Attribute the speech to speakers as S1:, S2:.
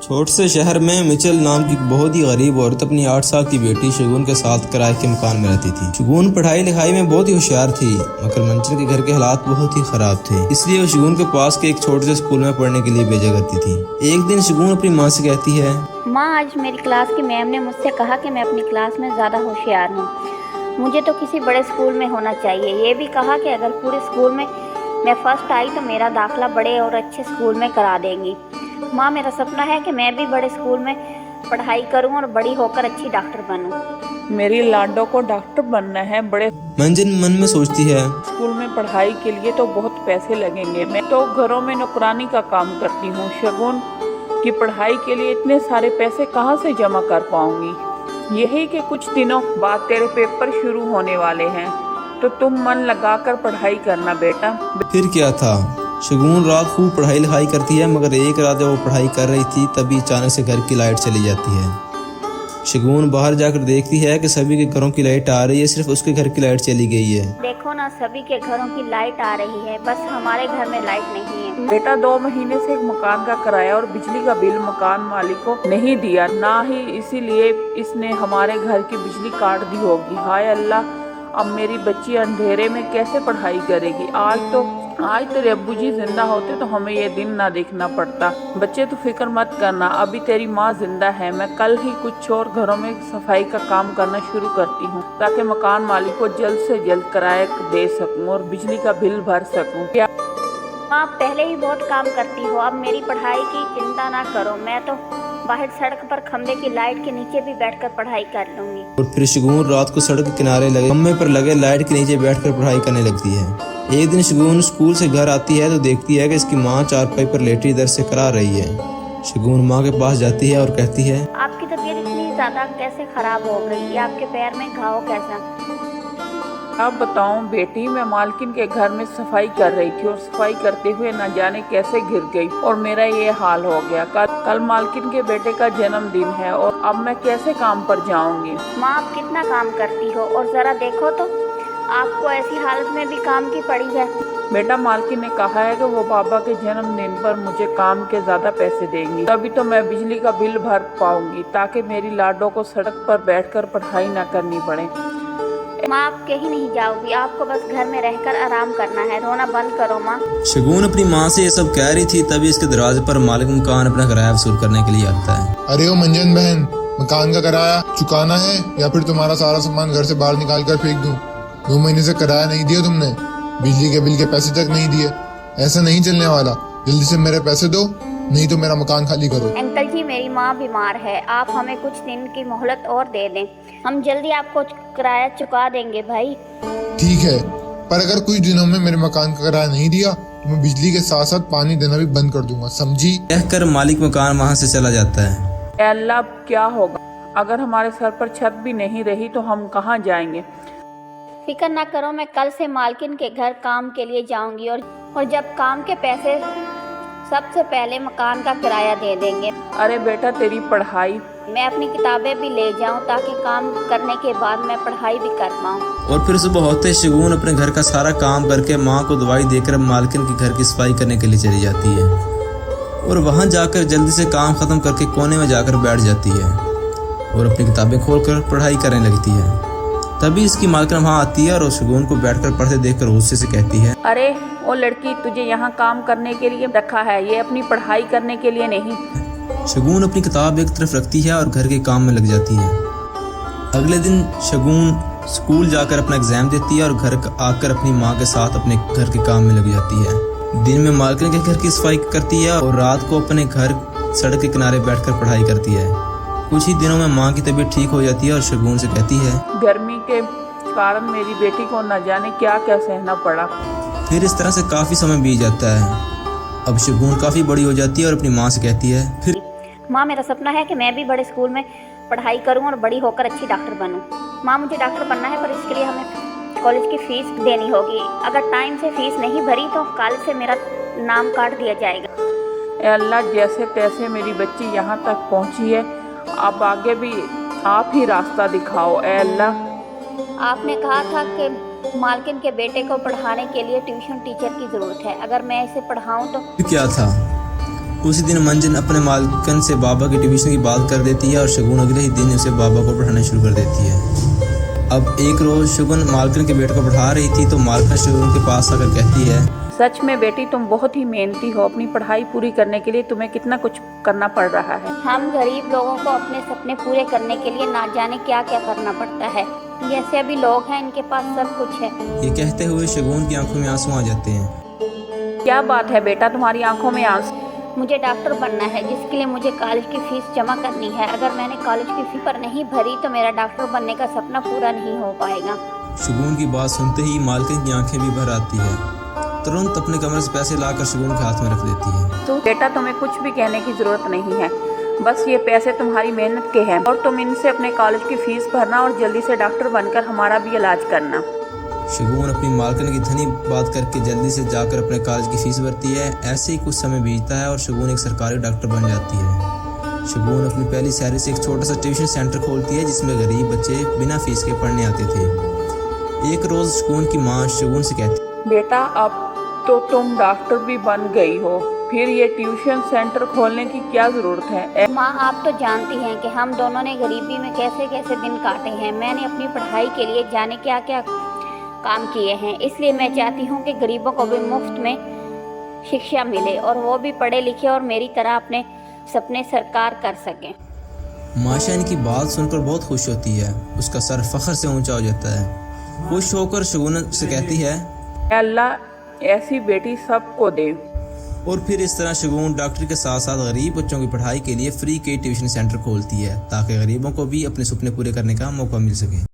S1: छोटे से शहर में मिचेल नाम की बहुत ही गरीब औरत अपनी 8 साल की बेटी शगुन के साथ किराए के मकान में रहती थी। शगुन पढ़ाई लिखाई में बहुत ही होशियार थी, मगर मंजिल के घर के हालात बहुत ही खराब थे, इसलिए वो शगुन के पास के एक छोटे से स्कूल में पढ़ने के लिए भेजा करती थी। एक दिन शगुन अपनी माँ से कहती है,
S2: माँ, आज मेरी क्लास की मैम ने मुझसे कहा कि मैं अपनी क्लास में ज़्यादा होशियार हूँ, मुझे तो किसी बड़े स्कूल में होना चाहिए। ये भी कहा कि अगर पूरे स्कूल में मैं फर्स्ट आई तो मेरा दाखिला बड़े और अच्छे स्कूल में करा देंगी। माँ, मेरा सपना है कि मैं भी बड़े स्कूल में पढ़ाई करूं और बड़ी होकर अच्छी डॉक्टर बनूं।
S3: मेरी लाडो को डॉक्टर बनना है। बड़े
S1: मंजिल मन में सोचती है,
S3: स्कूल में पढ़ाई के लिए तो बहुत पैसे लगेंगे, मैं तो घरों में नौकरानी का काम करती हूँ। शगुन की पढ़ाई के लिए इतने सारे पैसे कहाँ से जमा कर पाऊंगी। यही कि कुछ दिनों बाद तेरे पेपर शुरू होने वाले हैं, तो तुम मन लगाकर पढ़ाई करना बेटा।
S1: फिर क्या था, शगुन रात खूब पढ़ाई लिखाई करती है, मगर एक रात जब वो पढ़ाई कर रही थी तभी अचानक से घर की लाइट चली जाती है। शगुन बाहर जाकर देखती है कि सभी के घरों की लाइट आ रही है, सिर्फ उसके घर की लाइट चली गई है।
S2: देखो ना, सभी के घरों की लाइट आ रही है, बस हमारे घर में लाइट नहीं है।
S3: बेटा, 2 महीने से एक मकान का किराया और बिजली का बिल मकान मालिक को नहीं दिया, ना ही इसीलिए इसने हमारे घर की बिजली काट दी होगी। हाय अल्लाह, अब मेरी बच्ची अंधेरे में कैसे पढ़ाई करेगी। आज तेरे अब्बू जी जिंदा होते तो हमें ये दिन ना देखना पड़ता। बच्चे तो फिक्र मत करना, अभी तेरी माँ जिंदा है। मैं कल ही कुछ और घरों में सफाई का काम करना शुरू करती हूँ, ताकि मकान मालिक को जल्द से जल्द किराया दे सकूँ और बिजली का बिल भर सकूँ। क्या
S2: माँ, पहले ही बहुत काम करती हो, अब मेरी पढ़ाई की चिंता ना करो। मैं तो बाहर सड़क पर खंबे की लाइट के नीचे भी बैठकर पढ़ाई कर लूंगी।
S1: और फिर शगुन रात को सड़क के किनारे लगे खंबे पर लगे लाइट के नीचे बैठकर पढ़ाई करने लगती है। एक दिन शगुन स्कूल से घर आती है तो देखती है कि इसकी माँ चारपाई पर लेटी दर्द से करा रही है। शगुन माँ के पास जाती है और कहती है,
S2: आपकी तबीयत इतनी ज्यादा कैसे खराब हो गई? आपके पैर में घाव कैसा?
S3: अब बताऊं बेटी, मैं मालकिन के घर में सफाई कर रही थी और सफाई करते हुए न जाने कैसे गिर गई और मेरा ये हाल हो गया। कल मालकिन के बेटे का जन्मदिन है और अब मैं कैसे काम पर जाऊंगी।
S2: माँ, आप कितना काम करती हो और जरा देखो तो, आपको ऐसी हालत में भी काम की पड़ी है।
S3: बेटा, मालकिन ने कहा है कि वो बाबा के जन्मदिन पर मुझे काम के ज्यादा पैसे देंगी, तभी तो मैं बिजली का बिल भर पाऊंगी, ताकि मेरी लाडो को सड़क पर बैठकर पढ़ाई न करनी पड़े।
S2: माँ, आप कहीं नहीं जाओगी, आपको बस घर में रहकर आराम करना है। रोना बंद करो माँ।
S1: शगुन अपनी माँ से ये सब कह रही थी, तभी इसके दरवाजे पर मालिक मकान अपना किराया वसूल करने के लिए आता है।
S4: अरे ओ मंजन बहन, मकान का किराया चुकाना है या फिर तुम्हारा सारा सामान घर से बाहर निकाल कर फेंक दूं? 2 महीने से किराया नहीं दिया तुमने, बिजली के बिल के पैसे तक नहीं दिए। ऐसा नहीं चलने वाला, जल्दी से मेरे पैसे दो, नहीं तो मेरा मकान खाली करो।
S2: अंकल जी, मेरी माँ बीमार है, आप हमें कुछ दिन की मोहलत और दे दें, हम जल्दी आपको किराया चुका देंगे भाई।
S4: ठीक है, पर अगर कुछ दिनों में मेरे मकान का किराया नहीं दिया तो मैं बिजली के साथ साथ पानी देना भी बंद कर दूंगा, समझी?
S1: कहकर मालिक मकान वहाँ से चला जाता है।
S3: ऐ अल्लाह, अब क्या होगा? अगर हमारे सर पर छत भी नहीं रही तो हम कहाँ जाएंगे?
S2: फिक्र ना करो, मैं कल से मालकिन के घर काम के लिए जाऊंगी और जब काम के पैसे सबसे पहले मकान का किराया दे देंगे।
S3: अरे बेटा, तेरी पढ़ाई,
S2: मैं अपनी किताबें भी ले जाऊं ताकि काम करने के बाद मैं पढ़ाई भी कर पाऊं।
S1: और फिर सुबह होते शगुन अपने घर का सारा काम करके माँ को दवाई देकर मालकिन के घर की सफाई करने के लिए चली जाती है और वहाँ जाकर जल्दी से काम खत्म करके कोने में जाकर बैठ जाती है और अपनी किताबें खोलकर पढ़ाई करने लगती है। तभी इसकी मालकिन वहाँ आती है और शगुन को बैठकर पढ़ते देखकर गुस्से से कहती है,
S3: अरे वो लड़की, तुझे यहाँ काम करने के लिए रखा है, ये अपनी पढ़ाई करने के लिए नहीं।
S1: शगुन अपनी किताब एक तरफ रखती है और घर के काम में लग जाती है। अगले दिन शगुन स्कूल जाकर अपना एग्जाम देती है और घर आकर अपनी माँ के साथ अपने घर के काम में लग जाती है। दिन में मालकिन के घर की सफाई करती है और रात को अपने घर सड़क के किनारे बैठकर पढ़ाई करती है। कुछ ही दिनों में माँ की तबीयत ठीक हो जाती है और शगुन से कहती है,
S3: गर्मी के कारण मेरी बेटी को न जाने क्या क्या सहना पड़ा।
S1: फिर इस तरह से काफी समय बीत जाता है। अब शगुन काफी बड़ी हो जाती है और अपनी माँ से कहती है, फिर
S2: माँ, मेरा सपना है कि मैं भी बड़े स्कूल में पढ़ाई करूं और बड़ी होकर अच्छी डॉक्टर बनूं। माँ, मुझे डॉक्टर बनना है, पर इसके लिए हमें कॉलेज की फीस देनी होगी। अगर टाइम से फीस नहीं भरी तो कल से मेरा नाम काट दिया जाएगा।
S3: ऐ अल्लाह, जैसे तैसे मेरी बच्ची यहाँ तक पहुँची है, अब आगे भी आप ही रास्ता दिखाओ। ऐ अल्लाह,
S2: आपने कहा था कि मालकिन के बेटे को पढ़ाने के लिए ट्यूशन टीचर की ज़रूरत है, अगर मैं इसे पढ़ाऊं तो
S1: क्या था। उसी दिन मंजन अपने मालकन से बाबा की ट्यूशन की बात कर देती है और शगुन अगले ही दिन उसे बाबा को पढ़ाना शुरू कर देती है। अब एक रोज शगुन मालकन के बेटे को पढ़ा रही थी तो मालकन शगुन के पास आकर कहती है,
S3: सच में बेटी तुम बहुत ही मेहनती हो। अपनी पढ़ाई पूरी करने के लिए तुम्हें कितना कुछ करना पड़ रहा है।
S2: हम गरीब लोगों को अपने सपने पूरे करने के लिए ना जाने क्या क्या करना पड़ता है। जैसे अभी लोग हैं, इनके पास सब कुछ है।
S1: ये कहते हुए शगुन की आंखों में आंसू आ जाते हैं।
S3: क्या बात है बेटा, तुम्हारी आंखों में आंसू?
S2: मुझे डॉक्टर बनना है, जिसके लिए मुझे कॉलेज की फीस जमा करनी है। अगर मैंने कॉलेज की फीस पर नहीं भरी तो मेरा डॉक्टर बनने का सपना पूरा नहीं हो पाएगा।
S1: शगुन की बात सुनते ही मालकिन की आंखें भी भर आती है। तुरंत अपने कमरे से पैसे लाकर शगुन के हाथ में रख देती है।
S3: तो बेटा तुम्हें कुछ भी कहने की जरूरत नहीं है, बस ये पैसे तुम्हारी मेहनत के हैं और तुम इनसे अपने कॉलेज की फीस भरना और जल्दी से डॉक्टर बनकर हमारा भी इलाज करना।
S1: शगुन अपनी मालकिन की धनी बात करके जल्दी से जाकर अपने कॉलेज की फीस भरती है। ऐसे ही कुछ समय बीतता है और शगुन एक सरकारी डॉक्टर बन जाती है। शगुन अपनी पहली सैलरी से एक छोटा सा ट्यूशन सेंटर खोलती है जिसमें गरीब बच्चे बिना फीस के पढ़ने आते थे। एक रोज शगुन की माँ शगुन से कहती,
S3: बेटा अब तो तुम डॉक्टर भी बन गई हो, फिर ये ट्यूशन सेंटर खोलने की क्या जरूरत है?
S2: माँ, आप तो जानती हैं कि हम दोनों ने गरीबी में कैसे कैसे दिन काटे हैं। मैंने अपनी पढ़ाई के लिए जाने क्या क्या काम किए हैं, इसलिए मैं चाहती हूँ कि गरीबों को भी मुफ्त में शिक्षा मिले और वो भी पढ़े लिखे और मेरी तरह अपने सपने साकार कर सकें।
S1: माशा इनकी बात सुनकर बहुत खुश होती है। उसका सर फख्र से ऊंचा हो जाता है। खुश होकर शगुन से कहती है,
S3: अल्लाह ऐसी बेटी सबको दे।
S1: और फिर इस तरह शगुन डॉक्टर के साथ साथ गरीब बच्चों की पढ़ाई के लिए फ्री के ट्यूशन सेंटर खोलती है ताकि गरीबों को भी अपने सपने पूरे करने का मौका मिल सके।